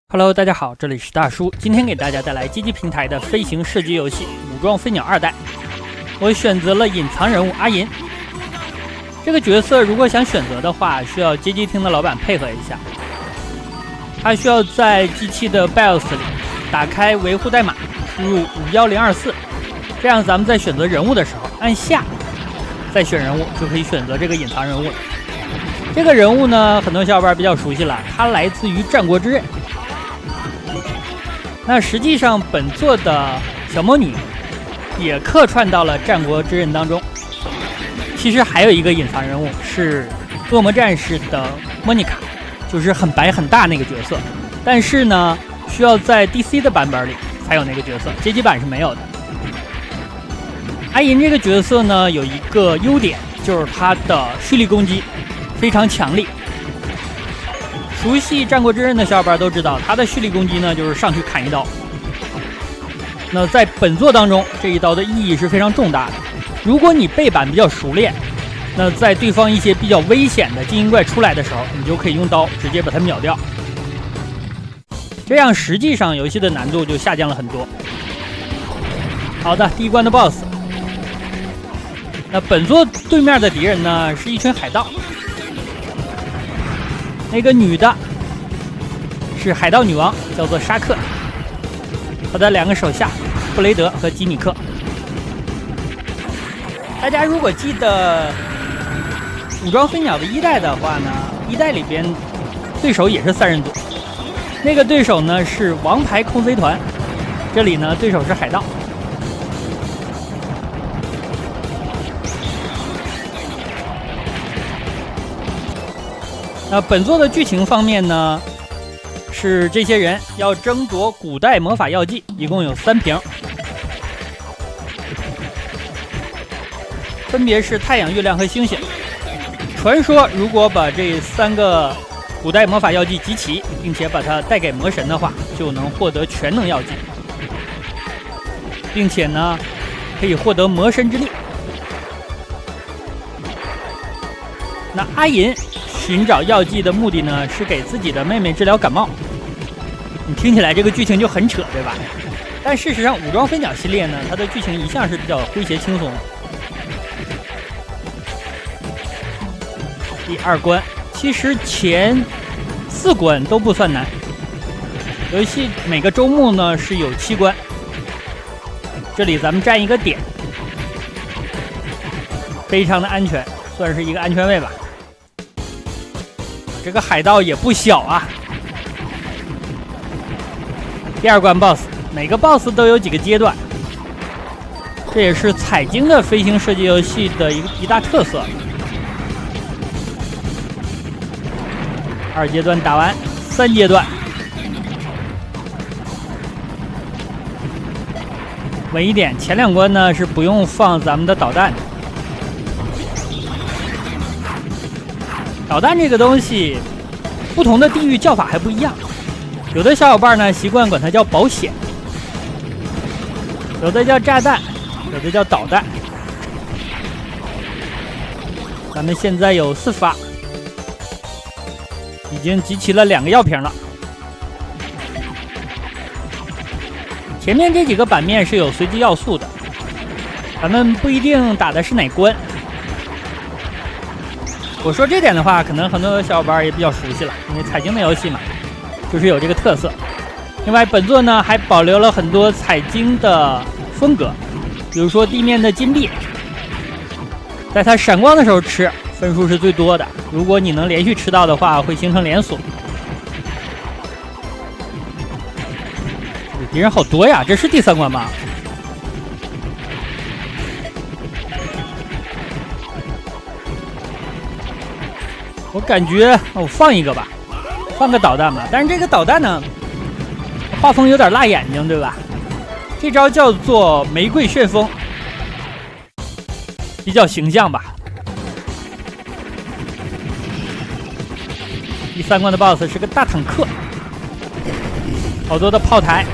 Hello， 大家好，这里是大叔，今天给大家带来街机平台的飞行射击游戏《武装飞鸟2代》。我选择了隐藏人物阿银。这个角色如果想选择的话，需要街机厅的老板配合一下。他需要在机器的 BIOS 里打开维护代码，输入51024，这样咱们在选择人物的时候按下，再选人物就可以选择这个隐藏人物了。这个人物呢，很多小伙伴比较熟悉了，他来自于《战国之刃》。那实际上，本作的小魔女也客串到了《战国之刃》当中。其实还有一个隐藏人物是恶魔战士的莫妮卡，就是很白很大那个角色。但是呢，需要在 DC 的版本里才有那个角色，街机版是没有的。阿银这个角色呢，有一个优点，就是他的蓄力攻击非常强力。熟悉《战国之刃》的小伙伴都知道，他的蓄力攻击呢就是上去砍一刀。那在本作当中，这一刀的意义是非常重大的。如果你背板比较熟练，那在对方一些比较危险的精英怪出来的时候，你就可以用刀直接把它秒掉。这样实际上游戏的难度就下降了很多。好的，第一关的 BOSS。那本作对面的敌人呢是一群海盗。那个女的是海盗女王，叫做沙克，她的2个手下布雷德和基米克。大家如果记得武装飞鸟的1代的话呢，1代里边对手也是3人组，那个对手呢是王牌空贼团，这里呢对手是海盗。那本作的剧情方面呢，是这些人要争夺古代魔法药剂，一共有3瓶，分别是太阳、月亮和星星。传说如果把这3个古代魔法药剂集齐，并且把它带给魔神的话，就能获得全能药剂，并且呢可以获得魔神之力。那阿银寻找药剂的目的呢，是给自己的妹妹治疗感冒。你听起来这个剧情就很扯，对吧？但事实上，武装飞鸟系列呢，它的剧情一向是比较诙谐轻松的。第2关，其实前4关都不算难。游戏每个周目呢是有7关，这里咱们占一个点，非常的安全，算是一个安全位吧。这个海盗也不小啊。第2关 BOSS， 每个 BOSS 都有几个阶段，这也是彩晶的飞行射击游戏的一大特色。2阶段打完，3阶段稳一点。前2关呢是不用放咱们的导弹的。导弹这个东西，不同的地域叫法还不一样。有的小伙伴呢习惯管它叫保险，有的叫炸弹，有的叫导弹。咱们现在有4发，已经集齐了2个药瓶了。前面这几个版面是有随机要素的，咱们不一定打的是哪关。我说这点的话，可能很多小伙伴也比较熟悉了，因为彩晶的游戏嘛，就是有这个特色。另外，本作呢还保留了很多彩晶的风格，比如说地面的金币，在它闪光的时候吃，分数是最多的。如果你能连续吃到的话，会形成连锁。敌人好多呀，这是第3关吗？我感觉我放一个吧，放个导弹吧。但是这个导弹呢，画风有点辣眼睛，对吧？这招叫做玫瑰旋风，比较形象吧。第3关的 BOSS 是个大坦克，好多的炮台，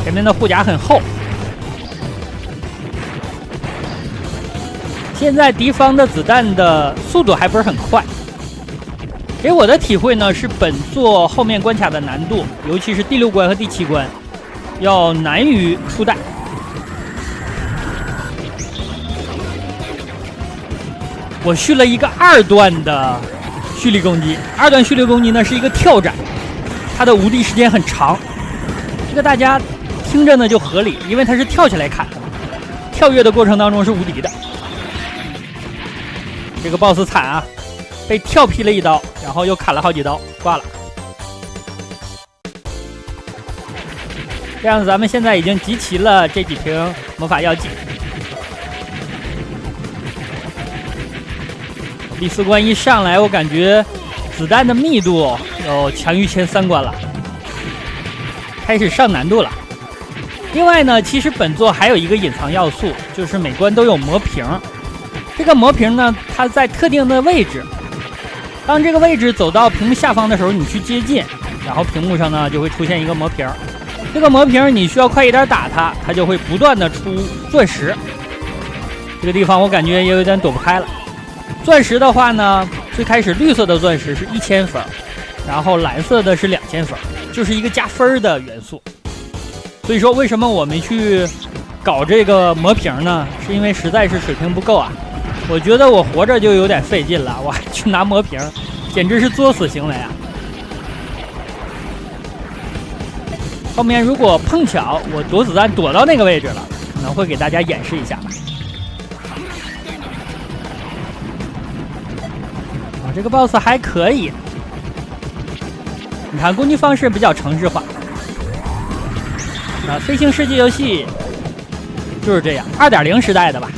前面的护甲很厚。现在敌方的子弹的速度还不是很快，给我的体会呢是本作后面关卡的难度，尤其是第6关和第7关，要难于初代。我续了一个2段的蓄力攻击，2段蓄力攻击呢是一个跳斩，它的无敌时间很长，这个大家听着呢就合理，因为它是跳起来砍的，跳跃的过程当中是无敌的。这个 BOSS 惨啊，被跳劈了一刀，然后又砍了好几刀，挂了。这样子，咱们现在已经集齐了这几瓶魔法药剂。第4关一上来，我感觉子弹的密度要强于前3关了，开始上难度了。另外呢，其实本作还有一个隐藏要素，就是每关都有魔瓶。这个魔瓶呢，它在特定的位置，当这个位置走到屏幕下方的时候，你去接近，然后屏幕上呢就会出现一个魔瓶。这个魔瓶你需要快一点打它，它就会不断的出钻石。这个地方我感觉也有点躲不开了。钻石的话呢，最开始绿色的钻石是1000分，然后蓝色的是2000分，就是一个加分的元素。所以说为什么我没去搞这个魔瓶呢？是因为实在是水平不够啊。我觉得我活着就有点费劲了，我还去拿魔瓶，简直是作死行为啊！后面如果碰巧我躲子弹躲到那个位置了，可能会给大家演示一下。这个 BOSS 还可以，你看攻击方式比较程式化。飞行射击游戏就是这样，2.0时代的吧。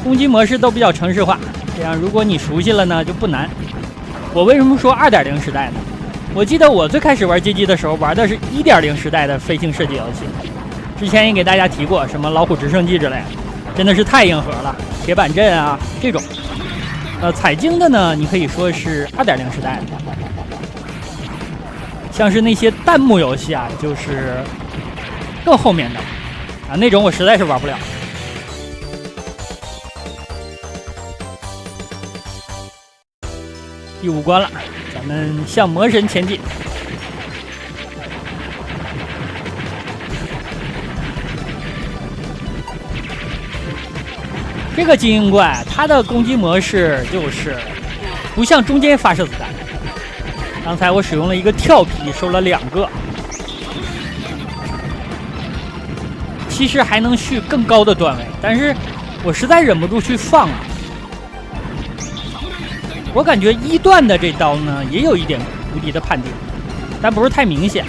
攻击模式都比较程式化，这样如果你熟悉了呢就不难。我为什么说2.0时代呢？我记得我最开始玩街机的时候玩的是1.0时代的飞行射击游戏，之前也给大家提过什么老虎直升机之类的，真的是太硬核了，铁板阵啊这种。彩晶的呢，你可以说是2.0时代的，像是那些弹幕游戏啊，就是更后面的啊，那种我实在是玩不了。第5关了，咱们向魔神前进。这个精英怪，它的攻击模式就是不向中间发射子弹。刚才我使用了一个跳劈，收了2个，其实还能续更高的段位，但是我实在忍不住去放啊。我感觉1段的这刀呢，也有一点无敌的判定，但不是太明显，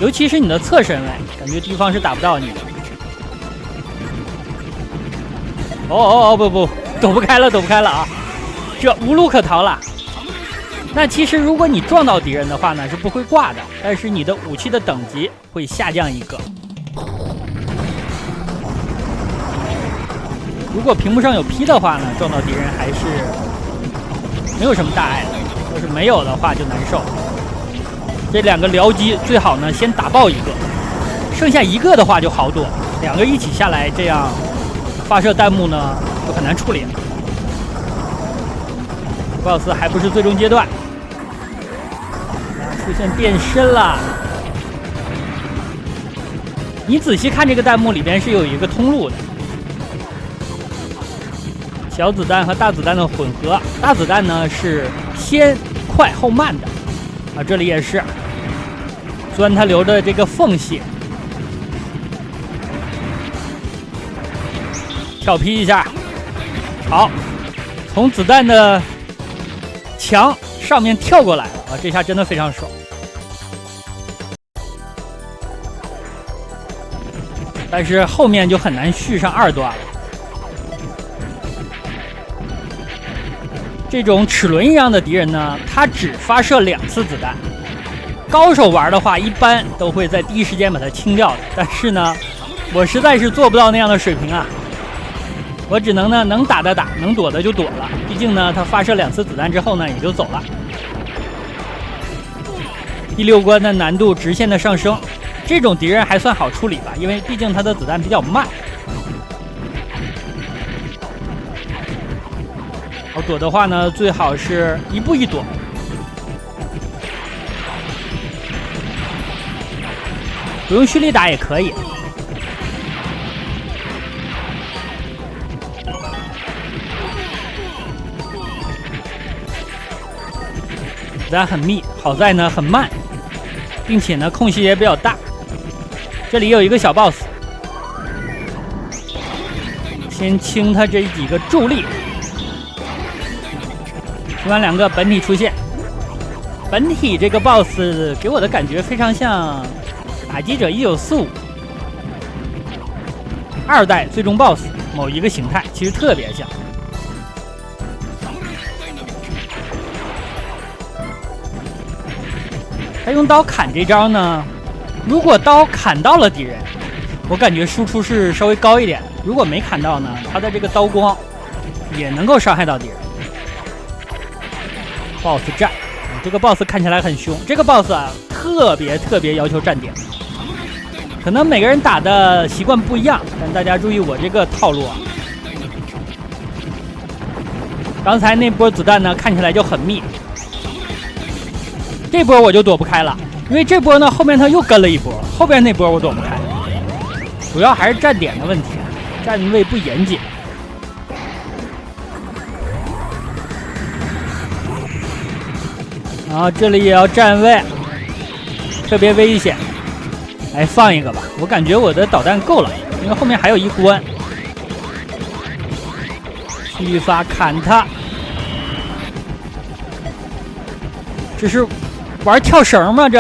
尤其是你的侧身位，感觉敌方是打不到你的。不，躲不开了啊！这无路可逃了。那其实如果你撞到敌人的话呢，是不会挂的，但是你的武器的等级会下降1个。如果屏幕上有 P 的话呢，撞到敌人还是没有什么大碍的，要是没有的话就难受。这2个僚机最好呢先打爆1个，剩下1个的话就好躲，2个一起下来，这样发射弹幕呢就很难处理了。BOSS 还不是最终阶段，出现变身了。你仔细看这个弹幕里边是有一个通路的，小子弹和大子弹的混合，大子弹呢是先快后慢的啊，这里也是钻它留的这个缝隙，跳劈一下，好，从子弹的墙上面跳过来了啊，这下真的非常爽。但是后面就很难续上2段了。这种齿轮一样的敌人呢，他只发射2次子弹。高手玩的话，一般都会在第一时间把它清掉的。但是呢，我实在是做不到那样的水平啊。我只能呢，能打的打，能躲的就躲了。毕竟呢，他发射2次子弹之后呢，也就走了。第6关的难度直线的上升，这种敌人还算好处理吧，因为毕竟他的子弹比较慢。要躲的话呢，最好是一步一躲。不用蓄力打也可以。子弹很密，好在呢很慢，并且呢空隙也比较大。这里有一个小 boss， 先清他这几个助力。清完2个本体出现，本体这个 boss 给我的感觉非常像打击者1945 2代最终 boss 某一个形态，其实特别像。他用刀砍这招呢，如果刀砍到了敌人，我感觉输出是稍微高一点；如果没砍到呢，他的这个刀光也能够伤害到敌人。BOSS 战，这个 BOSS 看起来很凶，这个 BOSS 啊特别要求站点，可能每个人打的习惯不一样，但大家注意我这个套路啊。刚才那波子弹呢看起来就很密。这波我就躲不开了，因为这波呢后面他又跟了一波，后边那波我躲不开，主要还是站点的问题，站位不严谨。然后这里也要站位，特别危险。来放一个吧，我感觉我的导弹够了，因为后面还有一关。续发砍他，这是玩跳绳吗？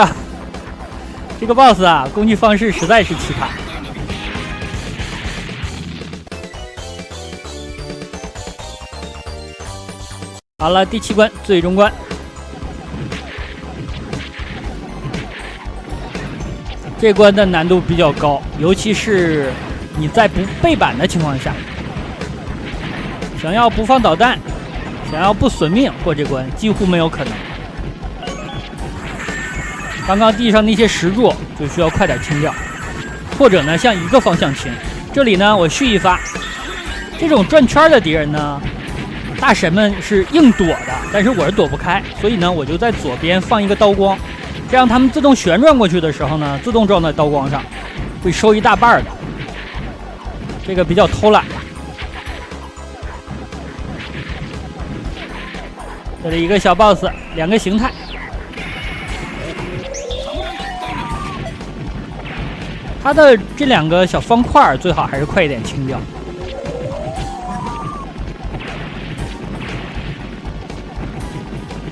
这个 BOSS 啊，攻击方式实在是奇葩。好了，第7关，最终关。这关的难度比较高，尤其是你在不背板的情况下，想要不放导弹，想要不损命过这关，几乎没有可能。刚刚地上那些石柱就需要快点清掉，或者呢向一个方向清。这里呢我续一发，这种转圈的敌人呢，大神们是硬躲的，但是我是躲不开，所以呢我就在左边放一个刀光，这样他们自动旋转过去的时候呢，自动撞在刀光上，会收一大半的。这个比较偷懒。这里一个小 boss， 2个形态。它的这2个小方块最好还是快一点清掉。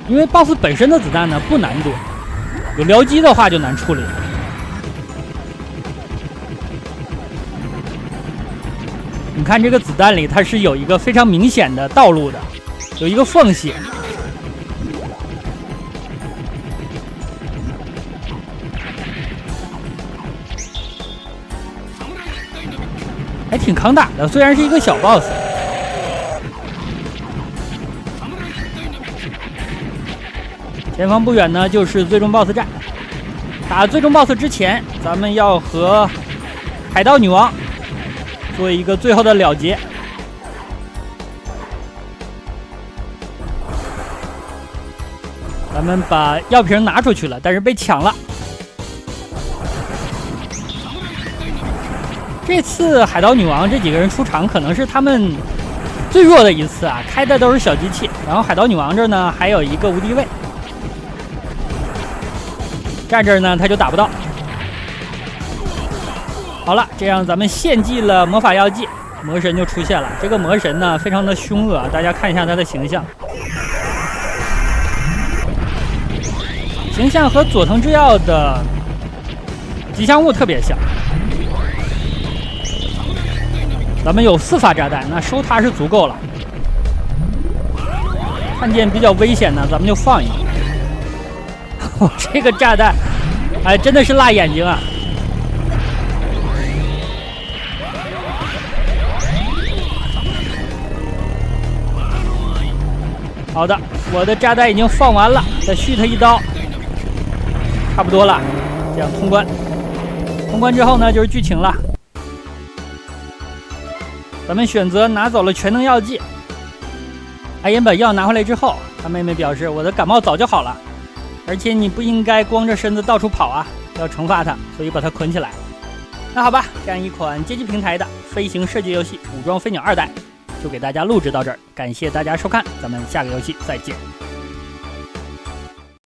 因为 BOSS 本身的子弹呢不难躲，有僚机的话就难处理。你看这个子弹里它是有一个非常明显的道路的，有一个缝隙。还挺抗打的，虽然是一个小 boss。前方不远呢就是最终 boss 战。打最终 boss 之前，咱们要和海盗女王做一个最后的了结。咱们把药瓶拿出去了，但是被抢了。这次海盗女王这几个人出场，可能是他们最弱的一次啊，开的都是小机器。然后海盗女王这呢还有一个无敌卫，站这儿呢他就打不到。好了，这样咱们献祭了魔法药剂，魔神就出现了。这个魔神呢非常的凶恶，大家看一下他的形象，形象和佐藤制药的吉祥物特别像。咱们有4发炸弹，那收它是足够了。看见比较危险的，咱们就放一个。这个炸弹，哎，真的是辣眼睛啊！好的，我的炸弹已经放完了，再续他一刀，差不多了。这样通关。通关之后呢，就是剧情了。咱们选择拿走了全能药剂，阿岩把药拿回来之后，他妹妹表示我的感冒早就好了，而且你不应该光着身子到处跑啊，要惩罚他，所以把他捆起来。那好吧，这样一款街机平台的飞行射击游戏《武装飞鸟2代》就给大家录制到这儿，感谢大家收看，咱们下个游戏再见。